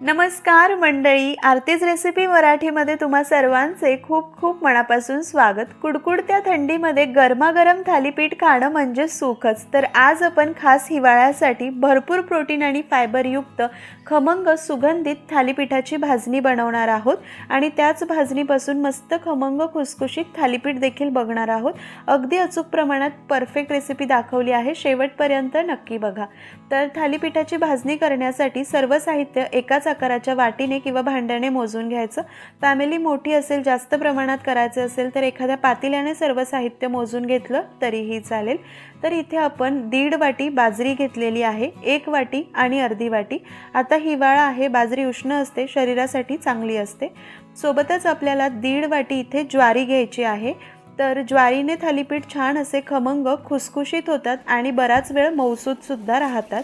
नमस्कार मंडळी, आरतीज रेसिपी मराठीमध्ये तुम्हा सर्वांचे खूप खूप मनापासून स्वागत। कुडकुडत्या थंडीमध्ये गरमागरम थालीपीठ खाणं म्हणजे सुखच। तर आज आपण खास हिवाळ्यासाठी भरपूर प्रोटीन आणि फायबरयुक्त खमंग सुगंधित थालीपीठाची भाजणी बनवणार आहोत आणि त्याच भाजणीपासून मस्त खमंग खुसखुशीत थालीपीठ देखील बघणार आहोत। अगदी अचूक प्रमाणात परफेक्ट रेसिपी दाखवली आहे, शेवटपर्यंत नक्की बघा। तर थालीपीठाची भाजणी करण्यासाठी सर्व साहित्य एकाच आकाराच्या वाटीने किंवा भांड्याने मोजून घ्यायचं। फॅमिली मोठी असेल, जास्त प्रमाणात करायचे असेल तर एखाद्या पातेल्याने सर्व साहित्य मोजून घेतलं तरीही चालेल। तर इथे आपण 1.5 वाटी बाजरी घेतलेली आहे, 1 वाटी आणि अर्धी वाटी। आता हिवाळा आहे, बाजरी उष्ण असते, शरीरासाठी चांगली असते। सोबतच आपल्याला 1.5 वाटी इथे ज्वारी घ्यायची आहे। तर ज्वारीने थालीपीठ छान असे खमंग खुसखुशीत होतात आणि बराच वेळ मऊसूत सुद्धा राहतात।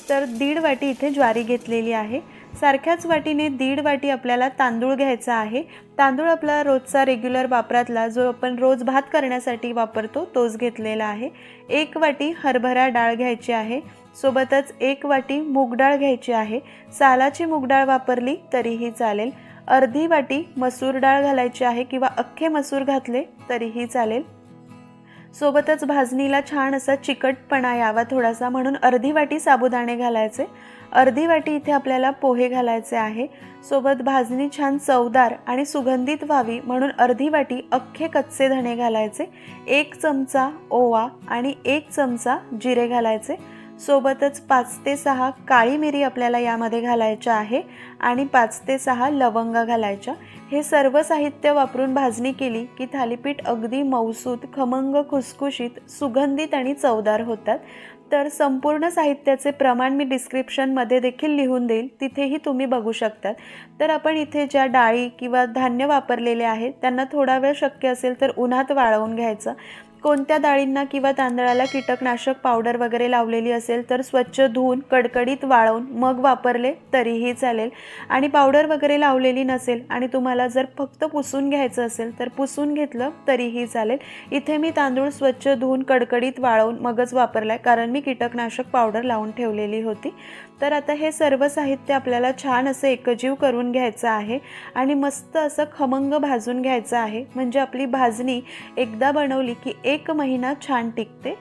तर 1.5 वाटी इथे ज्वारी घेतलेली आहे। सारख्याच वाटीने 1.5 वाटी आपल्याला तांदूळ घ्यायचा आहे। तांदूळ आपला रोजचा रेग्युलर वापरातला जो आपण रोज भात करण्यासाठी वापरतो तोच घेतलेला आहे। 1 वाटी हरभरा डाळ घ्यायची आहे। सोबतच 1 वाटी मूग डाळ घ्यायची आहे। सालाची मूग डाळ वापरली तरीही चालेल। अर्धी वाटी मसूर डाळ घालायची आहे किंवा अख्खे मसूर घातले तरीही चालेल। सोबतच भाजणीला छान असा चिकटपणा यावा थोडासा म्हणून अर्धी वाटी साबुदाणे घालायचे। अर्धी वाटी इथे आपल्याला पोहे घालायचे आहे। सोबत भाजणी छान चवदार आणि सुगंधित व्हावी म्हणून अर्धी वाटी अख्खे कच्चे धणे घालायचे। 1 चमचा ओवा आणि 1 चमचा जिरे घालायचे। सोबतच 5 ते 6 काळी मिरी आपल्याला यामध्ये घालायच्या आहे आणि 5 ते 6 लवंगा घालायच्या। हे सर्व साहित्य वापरून भाजणी केली की थालीपीठ अगदी मऊसूत, खमंग, खुसखुशीत, सुगंधित आणि चवदार होतात। तर संपूर्ण साहित्याचे प्रमाण मी डिस्क्रिप्शनमध्ये देखील लिहून देईल, तिथेही तुम्ही बघू शकतात। तर आपण इथे ज्या डाळी किंवा धान्य वापरलेले आहेत त्यांना थोडा वेळ शक्य असेल तर उन्हात वाळवून घ्यायचं। कोणत्या डाळींना किंवा तांदळाला कीटकनाशक पावडर वगैरे लावलेली असेल तर स्वच्छ धुवून कडकडीत वाळवून मग वापरले तरीही चालेल। आणि पावडर वगैरे लावलेली नसेल आणि तुम्हाला जर फक्त पुसून घ्यायचं असेल तर पुसून घेतलं तरीही चालेल। इथे मी तांदूळ स्वच्छ धुवून कडकडीत वाळवून मगच वापरलाय, कारण मी कीटकनाशक पावडर लावून ठेवलेली होती। तर आता हे सर्व साहित्य आपल्याला छान असं एकजीव करून घ्यायचं आहे आणि मस्त असं खमंग भाजून घ्यायचं आहे, म्हणजे आपली भाजणी एकदा बनवली की 1 महिना छान टिकते।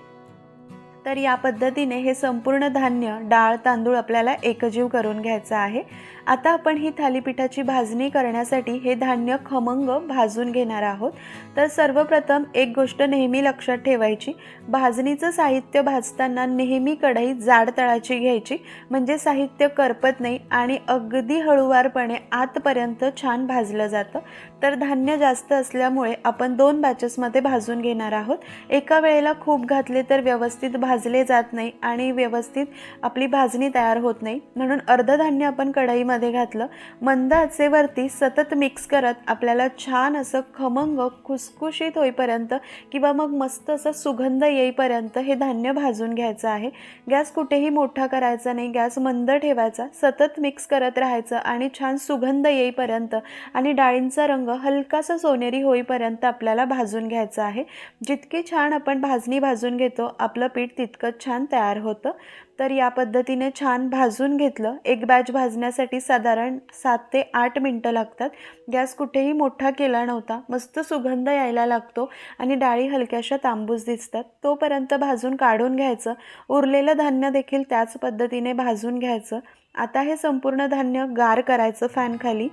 तर या पद्धतीने हे संपूर्ण धान्य, डाळ, तांदूळ आपल्याला एकजीव करून घ्यायचं आहे। आता आपण ही थालीपीठाची भाजणी करण्यासाठी हे धान्य खमंग भाजून घेणार आहोत। तर सर्वप्रथम एक गोष्ट नेहमी लक्षात ठेवायची, भाजणीचं साहित्य भाजताना नेहमी कढई जाड तळाची घ्यायची, म्हणजे साहित्य करपत नाही आणि अगदी हळूवारपणे आतपर्यंत छान भाजलं जातं। तर धान्य जास्त असल्यामुळे आपण 2 बॅचेसमध्ये भाजून घेणार आहोत। एका वेळेला खूप घातले तर व्यवस्थित भाजले जात नाही आणि व्यवस्थित आपली भाजणी तयार होत नाही, म्हणून अर्ध धान्य आपण कढईमध्ये घातलं। मंद आचेवरती सतत मिक्स करत आपल्याला छान असं खमंग खुसखुशीत होईपर्यंत किंवा मग मस्त असं सुगंध येईपर्यंत हे धान्य भाजून घ्यायचं आहे। गॅस कुठेही मोठा करायचा नाही, गॅस मंद ठेवायचा, सतत मिक्स करत राहायचं आणि छान सुगंध येईपर्यंत आणि डाळींचा रंग हलकासा सोनेरी होईपर्यंत आपल्याला भाजून घ्यायचं आहे। जितकी छान आपण भाजणी भाजून घेतो आपलं पीठ तितकंच छान तयार होतं। तर या पद्धतीने छान भाजून घेतलं। एक बॅच भाजण्यासाठी साधारण 7 ते 8 मिनिटं लागतात। गॅस कुठेही मोठा केला नव्हता, मस्त सुगंध यायला लागतो आणि डाळी हलक्याशा तांबूस दिसतात, तोपर्यंत भाजून काढून घ्यायचं। उरलेलं धान्य देखील त्याच पद्धतीने भाजून घ्यायचं। आता हे संपूर्ण धान्य गार करायचं फॅनखाली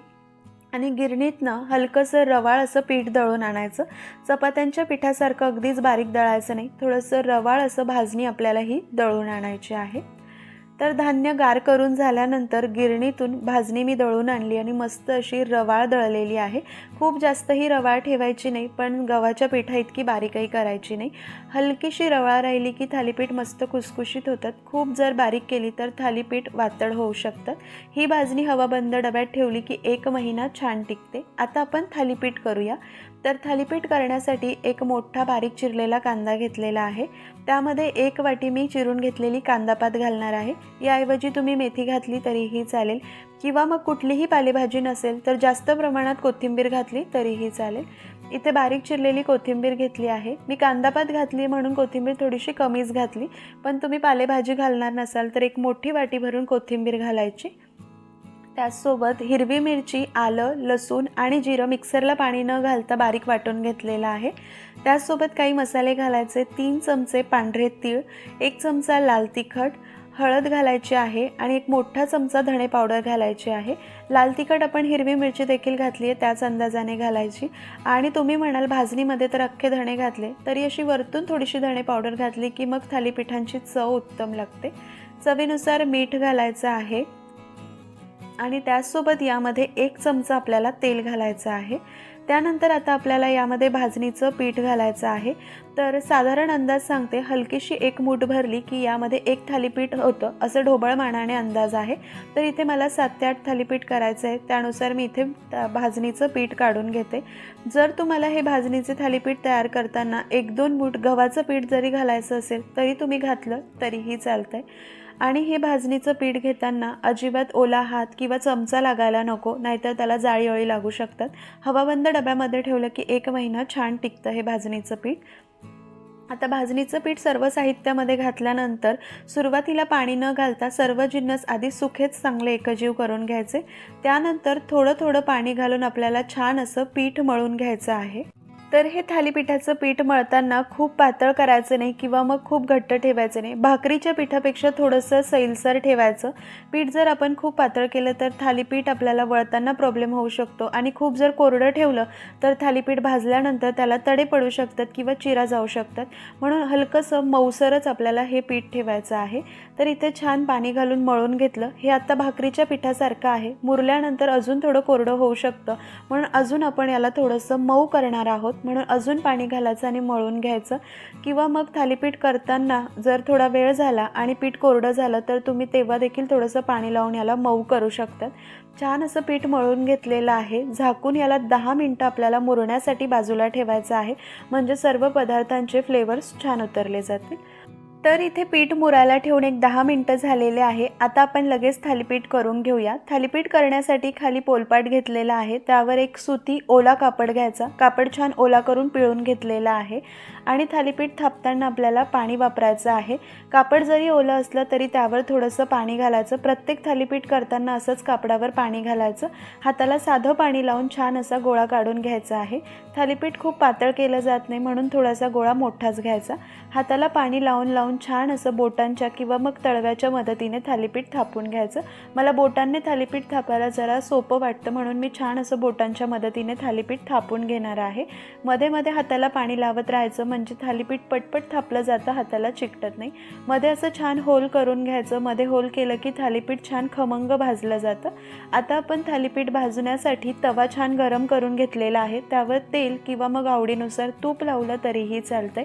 आणि गिरणीतनं हलकंसं रवाळ असं पीठ दळून आणायचं। चपात्यांच्या पिठासारखं अगदीच बारीक दळायचं नाही, थोडंसं रवाळ असं भाजणी आपल्याला ही दळून आणायची आहे। तर धान्य गार करून झाल्यानंतर गिरणीतून भाजणी मी दळून आणली आणि मस्त अशी रवाळ दळलेली आहे। खूप जास्त ही रवाळ ठेवायची नाही, पण गव्हाच्या पिठा इतकी बारीकही करायची नाही। हलकीशी रवाळ राहिली की थालीपीठ मस्त खुसखुशीत होतात। खूप जर बारीक केली तर थालीपीठ वातड होऊ शकतात। ही भाजणी हवाबंद डब्यात ठेवली की 1 महिना छान टिकते। आता आपण थालीपीठ करूया। तर थालीपीठ करण्यासाठी एक मोठा बारीक चिरलेला कांदा घेतलेला आहे। त्यामध्ये 1 वाटी मी चिरून घेतलेली कांदापात घालणार आहे। याऐवजी तुम्ही मेथी घातली तरीही चालेल किंवा मग कुठलीही पालेभाजी नसेल तर जास्त प्रमाणात कोथिंबीर घातली तरीही चालेल। इथे बारीक चिरलेली कोथिंबीर घेतली आहे। मी कांदापात घातली म्हणून कोथिंबीर थोडीशी कमीच घातली, पण तुम्ही पालेभाजी घालणार नसाल तर एक मोठी वाटी भरून कोथिंबीर घालायची। त्याचसोबत हिरवी मिरची, आलं, लसूण आणि जिरं मिक्सरला पाणी न घालता बारीक वाटून घेतलेलं आहे। त्याचसोबत काही मसाले घालायचे, 3 चमचे पांढरे तीळ, 1 चमचा लाल तिखट, हळद घालायची आहे आणि 1 मोठा चमचा धणे पावडर घालायची आहे। लाल तिखट आपण हिरवी मिरची देखील घातली आहे त्याच अंदाजाने घालायची आणि तुम्ही म्हणाल भाजणीमध्ये तर अख्खे धणे घातले, तरी अशी वरतून थोडीशी धणे पावडर घातली की मग थालीपीठांची चव उत्तम लागते। चवीनुसार मीठ घालायचं आहे आणि त्याचसोबत यामध्ये 1 चमचा आपल्याला तेल घालायचं आहे। त्यानंतर आता आपल्याला यामध्ये भाजणीचं पीठ घालायचं आहे। तर साधारण अंदाज सांगते, हलकीशी 1 मूठ भरली की यामध्ये 1 थालीपीठ होतं असं ढोबळ मानाने अंदाज आहे। तर इथे मला 7 ते 8 थालीपीठ करायचं आहे, त्यानुसार मी इथे भाजणीचं पीठ काढून घेते। जर तुम्हाला हे भाजणीचे थालीपीठ तयार करताना 1-2 मूठ गव्हाचं पीठ जरी घालायचं असेल तरी तुम्ही घातलं तरीही चालतंय। आणि हे भाजणीचं पीठ घेताना अजिबात ओला हात किंवा चमचा लागायला नको, नाहीतर त्याला जाळी-अळी लागू शकतात। हवाबंद डब्यामध्ये ठेवलं की 1 महिना छान टिकतं हे भाजणीचं पीठ। आता भाजणीचं पीठ सर्व साहित्यामध्ये घातल्यानंतर सुरुवातीला पाणी न घालता सर्व जिन्नस आधी सुखेच चांगले एकजीव करून घ्यायचे। त्यानंतर थोडं थोडं पाणी घालून आपल्याला छान असं पीठ मळून घ्यायचं आहे। तर हे थालीपीठाचं पीठ मळताना खूप पातळ करायचं नाही किंवा मग खूप घट्ट ठेवायचं नाही, भाकरीच्या पिठापेक्षा थोडंसं सैलसर ठेवायचं। पीठ जर आपण खूप पातळ केलं तर थालीपीठ आपल्याला वळताना प्रॉब्लेम होऊ शकतो आणि खूप जर कोरडं ठेवलं तर थालीपीठ भाजल्यानंतर त्याला तडे पडू शकतात किंवा चिरा जाऊ शकतात, म्हणून हलकंसं मऊसरच आपल्याला हे पीठ ठेवायचं आहे। तर इथे छान पाणी घालून मळून घेतलं। हे आता भाकरीच्या पिठासारखं आहे, मुरल्यानंतर अजून थोडं कोरडं होऊ शकतं, म्हणून अजून आपण याला थोडंसं मऊ करणार आहोत, म्हणून अजून पाणी घालायचं आणि मळून घ्यायचं। किंवा मग थालीपीठ करताना जर थोडा वेळ झाला आणि पीठ कोरडं झालं तर तुम्ही तेव्हा देखील थोडंसं पाणी लावून याला मऊ करू शकतात। छान असं पीठ मळून घेतलेलं आहे। झाकून याला 10 मिनिटं आपल्याला मुरण्यासाठी बाजूला ठेवायचं आहे, म्हणजे सर्व पदार्थांचे फ्लेवर्स छान उतरले जातील। तर इथे पीठ मुरायला ठेवून 10 मिनिटं झालेले आहे। आता आपण लगेच थालीपीठ करून घेऊया। थालीपीठ करण्यासाठी खाली पोलपाट घेतलेला आहे, त्यावर एक सुती ओला कापड घ्यायचा, कापड छान ओला करून पिळून घेतलेला आहे आणि थालीपीठ थापताना आपल्याला पाणी वापरायचं आहे। कापड जरी ओलं असलं तरी त्यावर थोडंसं पाणी घालायचं। प्रत्येक थालीपीठ करताना असंच कापडावर पाणी घालायचं। हाताला साधं पाणी लावून छान असा गोळा काढून घ्यायचा आहे। थालीपीठ खूप पातळ केलं जात नाही, म्हणून थोडासा गोळा मोठाच घ्यायचा। हाताला पाणी लावून लावून छान असं बोटांच्या किंवा मग तळव्याच्या मदतीने थालीपीठ थापून घ्यायचं। मला बोटांनी थालीपीठ थापायला जरा सोपं वाटतं, म्हणून मी छान असं बोटांच्या मदतीने थालीपीठ थापून घेणार आहे। मध्ये मध्ये हाताला पाणी लावत राहायचं, म्हणजे थालीपीठ पटपट थापलं जातं, हाताला चिकटत नाही। मध्ये असं छान होल करून घ्यायचं, मध्ये होल केलं की थालीपीठ छान खमंग भाजलं जातं। आता आपण थालीपीठ भाजण्यासाठी तवा छान गरम करून घेतलेला आहे, त्यावर तेल किंवा मग आवडीनुसार तूप लावलं तरीही चालतंय।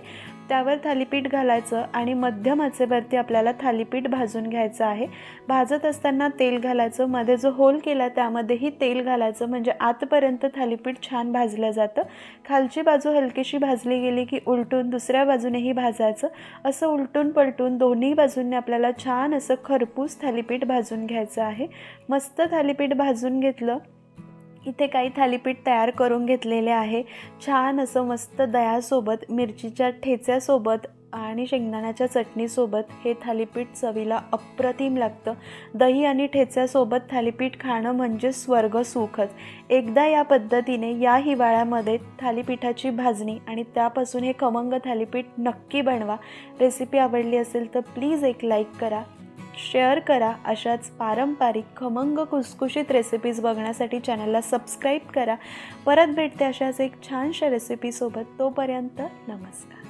त्यावर थालीपीठ घालायचं आणि मध्यम आचेवरती आपल्याला थालीपीठ भाजून घ्यायचं आहे। भाजत असताना तेल घालायचं, मध्ये जो होल केला त्यामध्येही तेल घालायचं, म्हणजे आतपर्यंत थालीपीठ छान भाजलं जातं। खालची बाजू हलकीशी भाजली गेली की उलटून दुसऱ्या बाजूनेही भाजायचं। असं उलटून पलटून दोन्ही बाजूंनी आपल्याला छान असं खरपूस थालीपीठ भाजून घ्यायचं आहे। मस्त थालीपीठ भाजून घेतलं। इथे काही थालीपीठ तयार करून घेतलेले आहे। छान असं मस्त दह्यासोबत, मिरचीच्या ठेच्यासोबत आणि शेंगदाण्याच्या चटणीसोबत हे थालीपीठ चवीला अप्रतिम लागतं। दही आणि ठेच्यासोबत थालीपीठ खाणं म्हणजे स्वर्ग सुखच। एकदा या पद्धतीने या हिवाळ्यामध्ये थालीपीठाची भाजणी आणि त्यापासून हे खमंग थालीपीठ नक्की बनवा। रेसिपी आवडली असेल तर प्लीज एक लाईक करा, शेअर करा। अशाच पारंपरिक खमंग खुसखुशीत रेसिपीज बघण्यासाठी चॅनलला सबस्क्राईब करा। परत भेटते अशाच एक छानशा रेसिपीसोबत, तोपर्यंत नमस्कार।